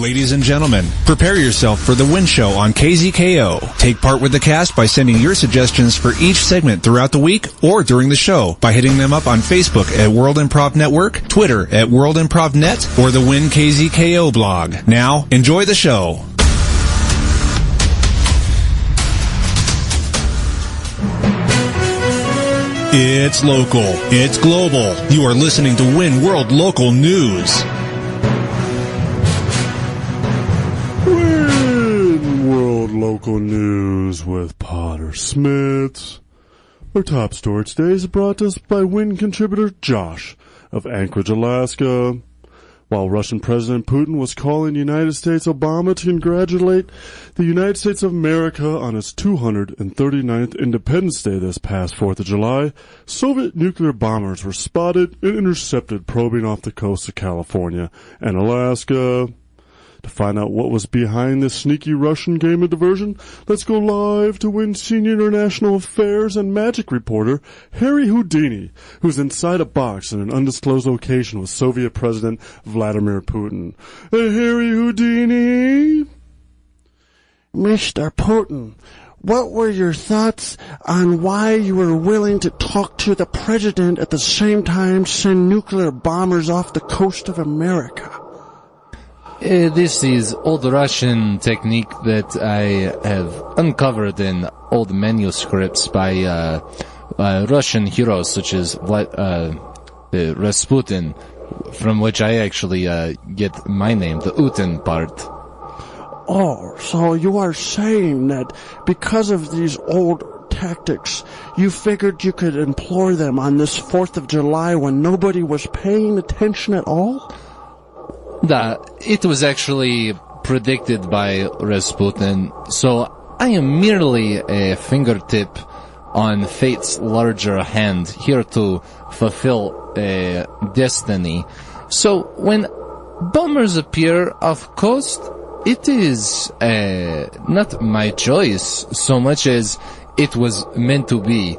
Ladies and gentlemen, prepare yourself for the WIN Show on KZKO. Take part with the cast by sending your suggestions for each segment throughout the week or during the show by hitting them up on Facebook at World Improv Network, Twitter at World Improv Net, or the WIN KZKO blog. Now, enjoy the show. It's local. It's global. You are listening to WIN World Local News. Local news with Potter Smittss. Our top story today is brought to us by WIN contributor Josh of Anchorage, Alaska. While Russian President Putin was calling United States Obama to congratulate the United States of America on its 239th Independence Day this past 4th of July, Soviet nuclear bombers were spotted and intercepted probing off the coast of California and Alaska. To find out what was behind this sneaky Russian game of diversion, let's go live to WIN Senior International Affairs and Magic reporter Harry Houdini, who's inside a box in an undisclosed location with Soviet President Vladimir Putin. Harry Houdini? Mr. Putin, what were your thoughts on why you were willing to talk to the president at the same time send nuclear bombers off the coast of America? This is old Russian technique that I have uncovered in old manuscripts by Russian heroes such as Rasputin, from which I actually get my name, the Utin part. Oh, so you are saying that because of these old tactics, you figured you could employ them on this 4th of July when nobody was paying attention at all? It was actually predicted by Rasputin, so I am merely a fingertip on fate's larger hand, here to fulfill a destiny. So when bombers appear off coast, it is not my choice so much as it was meant to be.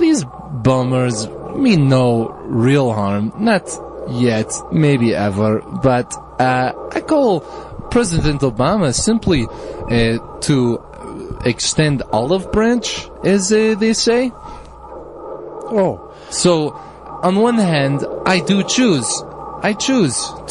These bombers mean no real harm, not yet, maybe ever, but I call President Obama simply to extend olive branch, as they say. Oh. So, on one hand, I choose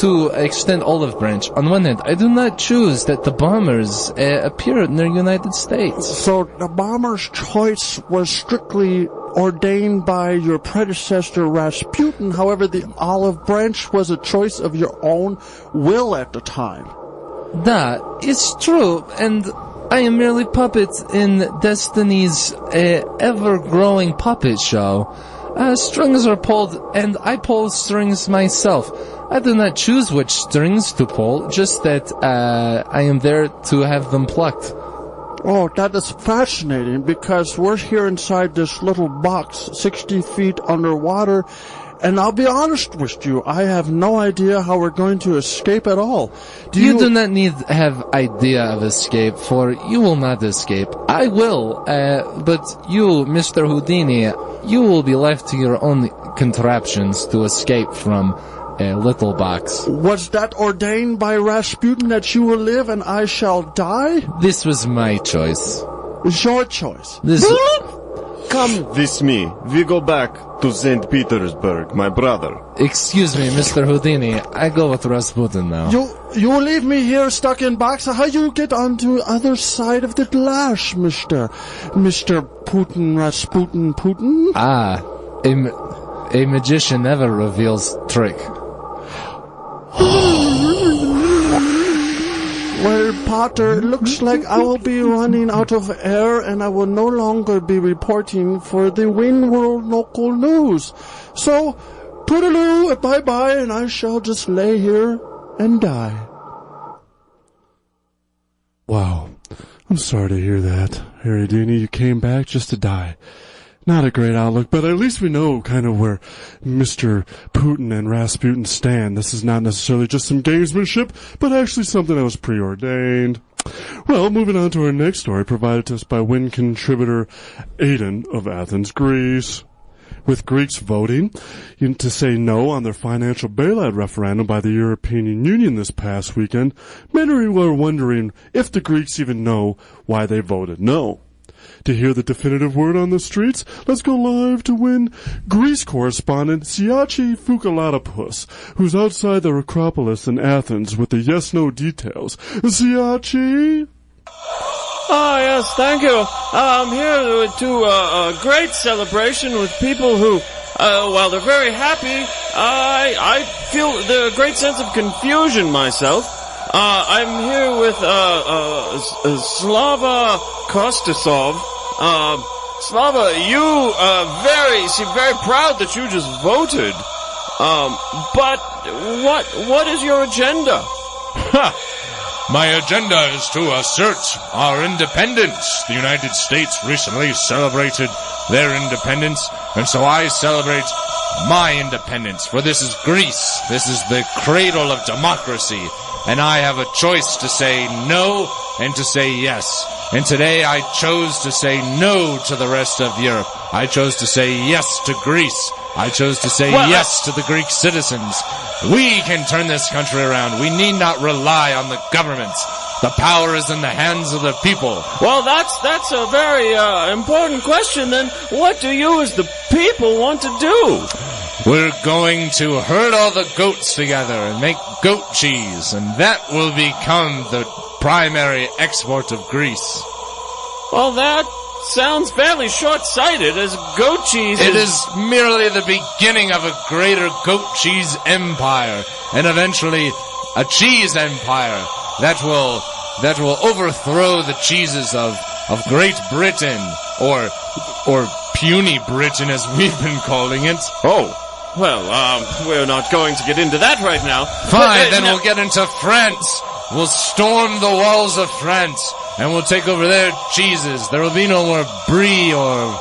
to extend olive branch. On one hand, I do not choose that the bombers appear in the United States. So the bomber's choice was strictly ordained by your predecessor Rasputin. However, the olive branch was a choice of your own will at the time. That is true, and I am merely puppet in Destiny's ever-growing puppet show. Strings are pulled, and I pull strings myself. I do not choose which strings to pull, just that I am there to have them plucked. Oh, that is fascinating, because we're here inside this little box, 60 feet underwater, and I'll be honest with you, I have no idea how we're going to escape at all. You do not need to have idea of escape, for you will not escape. I will, but you, Mr. Houdini, you will be left to your own contraptions to escape from a little box. Was that ordained by Rasputin that you will live and I shall die? This was my choice. It's your choice. Come with me. We go back to St. Petersburg, my brother. Excuse me, Mr. Houdini. I go with Rasputin now. You will leave me here stuck in box? How you get onto the other side of the glass, Mr. Putin, Rasputin, Putin? A magician never reveals trick. Well, Potter, it looks like I will be running out of air and I will no longer be reporting for the WIN World Local News. So, toodaloo, bye-bye, and I shall just lay here and die. Wow. I'm sorry to hear that. Harry Houdini, you came back just to die. Not a great outlook, but at least we know kind of where Mr. Putin and Rasputin stand. This is not necessarily just some gamesmanship, but actually something that was preordained. Well, moving on to our next story, provided to us by WIN contributor Aidan of Athens, Greece. With Greeks voting to say no on their financial bailout referendum by the European Union this past weekend, many were wondering if the Greeks even know why they voted no. To hear the definitive word on the streets, let's go live to WIN Greece correspondent Siachi Foukalatopoulos, who's outside the Acropolis in Athens with the yes-no details. Siachi? Yes, thank you. I'm here to a great celebration with people who, while they're very happy, I feel the great sense of confusion myself. I'm here with Slava Kostasov. Slava, you seem very proud that you just voted. But what is your agenda? My agenda is to assert our independence. The United States recently celebrated their independence, and so I celebrate my independence, for this is Greece. This is the cradle of democracy, and I have a choice to say no and to say yes. And today I chose to say no to the rest of Europe. I chose to say yes to Greece. I chose to say yes to the Greek citizens. We can turn this country around. We need not rely on the governments. The power is in the hands of the people. Well, that's a very important question. Then what do you as the people want to do? We're going to herd all the goats together and make goat cheese, and that will become the primary export of Greece. Well, that sounds fairly short-sighted, as goat cheese It is merely the beginning of a greater goat cheese empire, and eventually a cheese empire that will overthrow the cheeses of Great Britain, or puny Britain as we've been calling it. Oh. Well, we're not going to get into that right now. Fine, then we'll get into France. We'll storm the walls of France, and we'll take over their cheeses. There will be no more brie or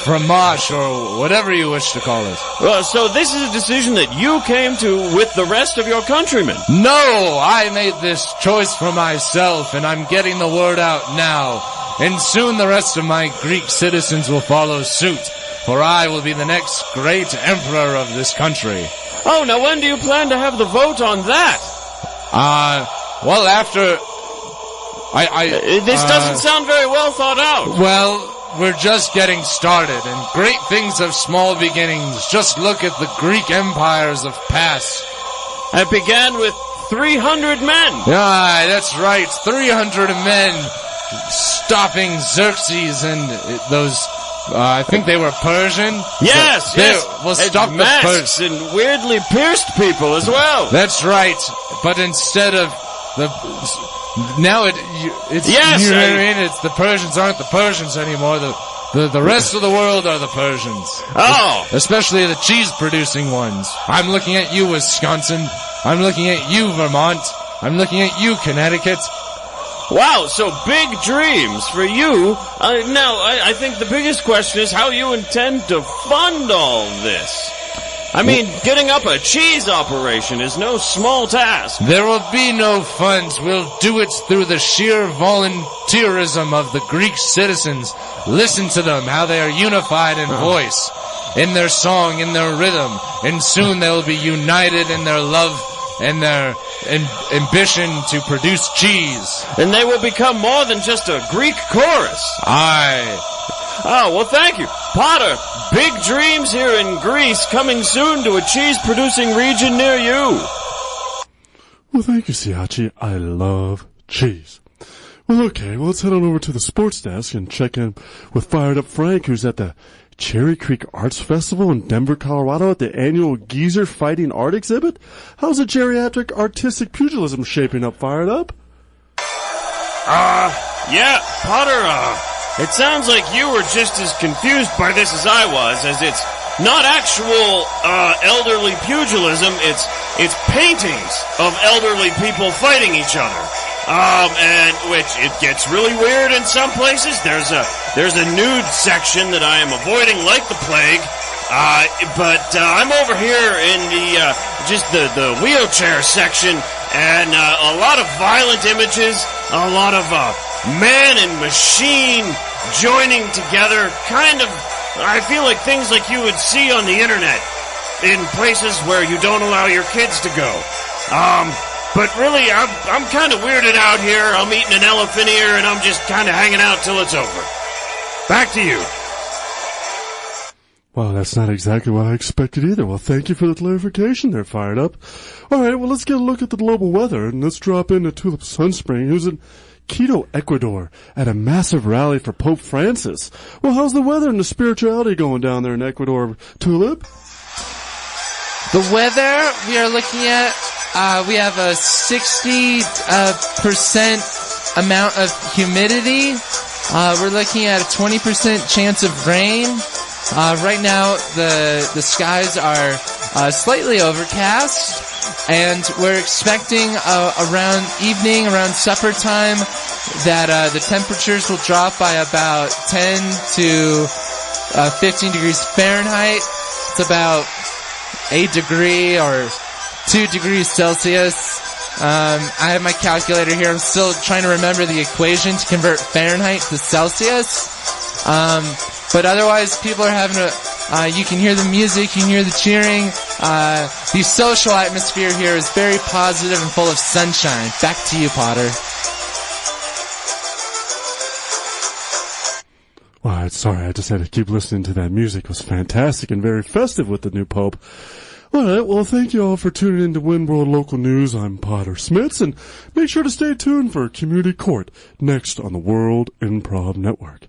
fromage or whatever you wish to call it. Well, so this is a decision that you came to with the rest of your countrymen? No, I made this choice for myself, and I'm getting the word out now. And soon the rest of my Greek citizens will follow suit, for I will be the next great emperor of this country. Oh, now when do you plan to have the vote on that? Well, after... This doesn't sound very well thought out. Well, we're just getting started, and great things have small beginnings. Just look at the Greek empires of past. It began with 300 men. Ah, that's right, 300 men stopping Xerxes and those... I think they were Persian. Yes, yes. We'll stop the masks and weirdly pierced people as well. That's right. But instead of the... Now it's... Yes, you know what I mean? It's the Persians aren't the Persians anymore. The rest of the world are the Persians. Oh. Especially the cheese-producing ones. I'm looking at you, Wisconsin. I'm looking at you, Vermont. I'm looking at you, Connecticut. Wow, so big dreams for you. Now, I think the biggest question is how you intend to fund all this. I mean, getting up a cheese operation is no small task. There will be no funds. We'll do it through the sheer volunteerism of the Greek citizens. Listen to them, how they are unified in voice, in their song, in their rhythm. And soon they will be united in their love and their ambition to produce cheese. And they will become more than just a Greek chorus. Aye. Oh, well, thank you. Potter, big dreams here in Greece, coming soon to a cheese-producing region near you. Well, thank you, Siachi. I love cheese. Well, okay, let's head on over to the sports desk and check in with Fired Up Frank, who's at the Cherry Creek Arts Festival in Denver, Colorado at the annual Geezer Fighting Art Exhibit. How's the geriatric artistic pugilism shaping up, Fired Up? Yeah, Potter, it sounds like you were just as confused by this as I was, as it's not actual, elderly pugilism, it's paintings of elderly people fighting each other. And which it gets really weird in some places. There's a nude section that I am avoiding like the plague. But I'm over here in the wheelchair section, and a lot of violent images, a lot of man and machine joining together, kind of I feel like things like you would see on the internet in places where you don't allow your kids to go. But really, I'm kind of weirded out here. I'm eating an elephant ear, and I'm just kind of hanging out till it's over. Back to you. Well, that's not exactly what I expected either. Well, thank you for the clarification there, Fired Up. All right, well, let's get a look at the global weather, and let's drop into Tulip Sunspring, who's in Quito, Ecuador, at a massive rally for Pope Francis. Well, how's the weather and the spirituality going down there in Ecuador, Tulip? The weather we are looking at, we have a 60% amount of humidity. We're looking at a 20% chance of rain. Right now, the skies are slightly overcast, and we're expecting around evening, around supper time, that the temperatures will drop by about 10 to 15 degrees Fahrenheit. It's about 8 degree or 2 degrees Celsius. I have my calculator here. I'm still trying to remember the equation to convert Fahrenheit to Celsius. But otherwise, people are having you can hear the music, you can hear the cheering. The social atmosphere here is very positive and full of sunshine. Back to you, Potter. Well, sorry, I just had to keep listening to that music. It was fantastic and very festive with the new Pope. All right, well, thank you all for tuning in to WIN World Local News. I'm Potter Smittss, and make sure to stay tuned for Community Court next on the World Improv Network.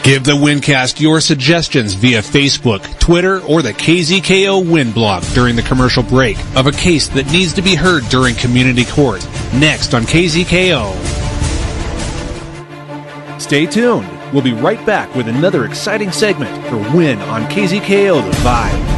Give the WinCast your suggestions via Facebook, Twitter, or the KZKO Win blog during the commercial break of a case that needs to be heard during Community Court. Next on KZKO. Stay tuned. We'll be right back with another exciting segment for WIN on KZKO The Vibe.